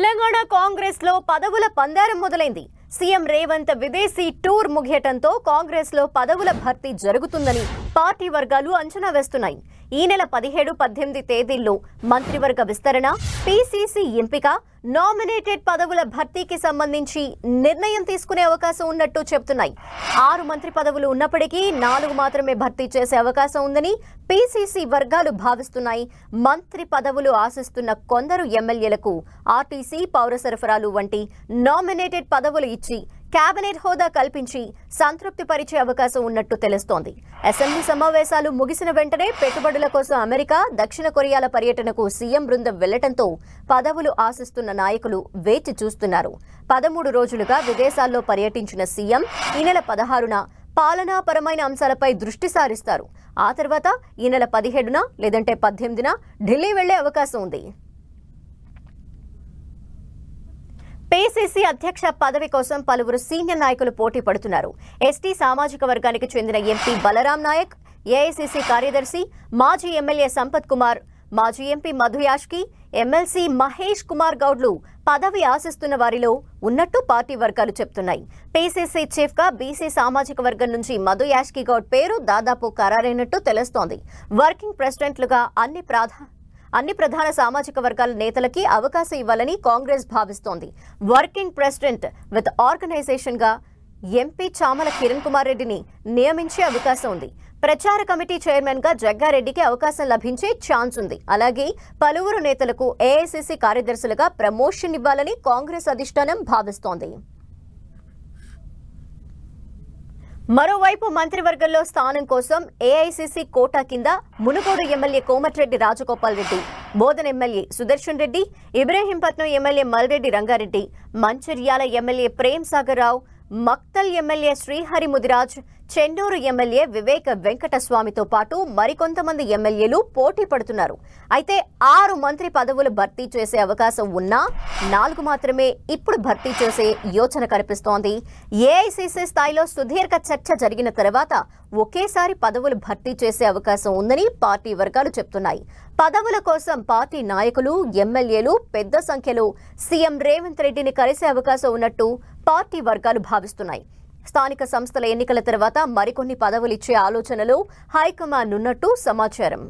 తెలంగాణ కాంగ్రెస్ లో పదవుల పందారం మొదలైంది. సీఎం రేవంత్ విదేశీ టూర్ ముగియటంతో కాంగ్రెస్ లో పదవుల భర్తీ జరుగుతుందని పార్టీ వర్గాలు అంచనా వేస్తున్నాయి. ఈ నెల 17, 18 తేదీల్లో మంత్రివర్గ విస్తరణ, పీసీసీ ఎంపిక, నామినేటెడ్ పదవుల భర్తీకి సంబంధించి నిర్ణయం తీసుకునే అవకాశం ఉన్నట్టు చెబుతున్నాయి. 6 మంత్రి పదవులు ఉన్నప్పటికీ 4 మాత్రమే భర్తీ చేసే అవకాశం ఉందని పీసీసీ వర్గాలు భావిస్తున్నాయి. మంత్రి పదవులు ఆశిస్తున్న కొందరు ఎమ్మెల్యేలకు ఆర్టీసీ, పౌర సరఫరాలు వంటి నామినేటెడ్ పదవులు ఇచ్చి కేబినెట్ హోదా కల్పించి సంతృప్తి పరిచే అవకాశం ఉన్నట్టు తెలుస్తోంది. అసెంబ్లీ సమావేశాలు ముగిసిన వెంటనే పెట్టుబడుల కోసం అమెరికా, దక్షిణ కొరియాల పర్యటనకు సీఎం బృందం వెళ్లటంతో పదవులు ఆశిస్తున్న నాయకులు వేచి చూస్తున్నారు. 13 రోజులుగా విదేశాల్లో పర్యటించిన సీఎం ఈ నెల 16న పాలనాపరమైన అంశాలపై దృష్టి సారిస్తారు. ఆ తర్వాత ఈ నెల 17న లేదంటే 18న ఢిల్లీ వెళ్లే అవకాశం ఉంది. పీసీసీ అధ్యక్ష పదవి కోసం పలువురు సీనియర్ నాయకులు పోటీ పడుతున్నారు. ఎస్టీ సామాజిక వర్గానికి చెందిన ఎంపీ బలరాం నాయక్, ఏఐసీసీ కార్యదర్శి మాజీ ఎమ్మెల్యే సంపత్ కుమార్, మాజీ ఎంపీ మధు యాష్కి, ఎమ్మెల్సీ మహేష్ కుమార్ గౌడ్లు పదవి ఆశిస్తున్న వారిలో ఉన్నట్టు పార్టీ వర్గాలు చెప్తున్నాయి. పీసీసీ చీఫ్ గా బీసీ సామాజిక వర్గం నుంచి మధు యాష్కి గౌడ్ పేరు దాదాపు ఖరారైనట్టు తెలుస్తోంది. వర్కింగ్ ప్రెసిడెంట్లుగా అన్ని ప్రధాన సామాజిక వర్గాల నేతలకి అవకాశం ఇవ్వాలని కాంగ్రెస్ భావిస్తోంది. వర్కింగ్ ప్రెసిడెంట్ విత్ ఆర్గనైజేషన్ గా ఎంపీ చామల కిరణ్ కుమార్ రెడ్డిని నియమించే అవకాశం ఉంది. ప్రచార కమిటీ చైర్మన్ గా జగ్గారెడ్డికి అవకాశం లభించే ఛాన్స్ ఉంది. అలాగే పలువురు నేతలకు ఏఐసీసీ కార్యదర్శులుగా ప్రమోషన్ ఇవ్వాలని కాంగ్రెస్ అధిష్టానం భావిస్తోంది. మరోవైపు మంత్రివర్గంలో స్థానం కోసం ఏఐసీసీ కోటా కింద Munugode MLA Komatireddy Rajagopal Reddy, Bodhan MLA Sudarshan Reddy, Ibrahimpatnam MLA Malreddy Rangareddy, Mancherial MLA Prem Sagar Rao, Makthal MLA Srihari Mudiraj, Chennur MLA Vivek వెంకటస్వామితో పాటు మరికొంతమంది ఎమ్మెల్యేలు పోటీ పడుతున్నారు. అయితే 6 మంత్రి పదవులు భర్తీ చేసే అవకాశం ఉన్నా 4 మాత్రమే ఇప్పుడు భర్తీ చేసే యోచన కనిపిస్తోంది. ఏఐసీసీ స్థాయిలో సుదీర్ఘ చర్చ జరిగిన తర్వాత ఒకేసారి పదవులు భర్తీ చేసే అవకాశం ఉందని పార్టీ వర్గాలు చెప్తున్నాయి. పదవుల కోసం పార్టీ నాయకులు, ఎమ్మెల్యేలు పెద్ద సంఖ్యలో సీఎం రేవంత్ రెడ్డిని కలిసే అవకాశం ఉన్నట్టు పార్టీ వర్గాలు భావిస్తున్నాయి. స్థానిక సంస్థల ఎన్నికల తర్వాత మరికొన్ని పదవులిచ్చే ఆలోచనలో హైకమాండ్ ఉన్నట్టు సమాచారం.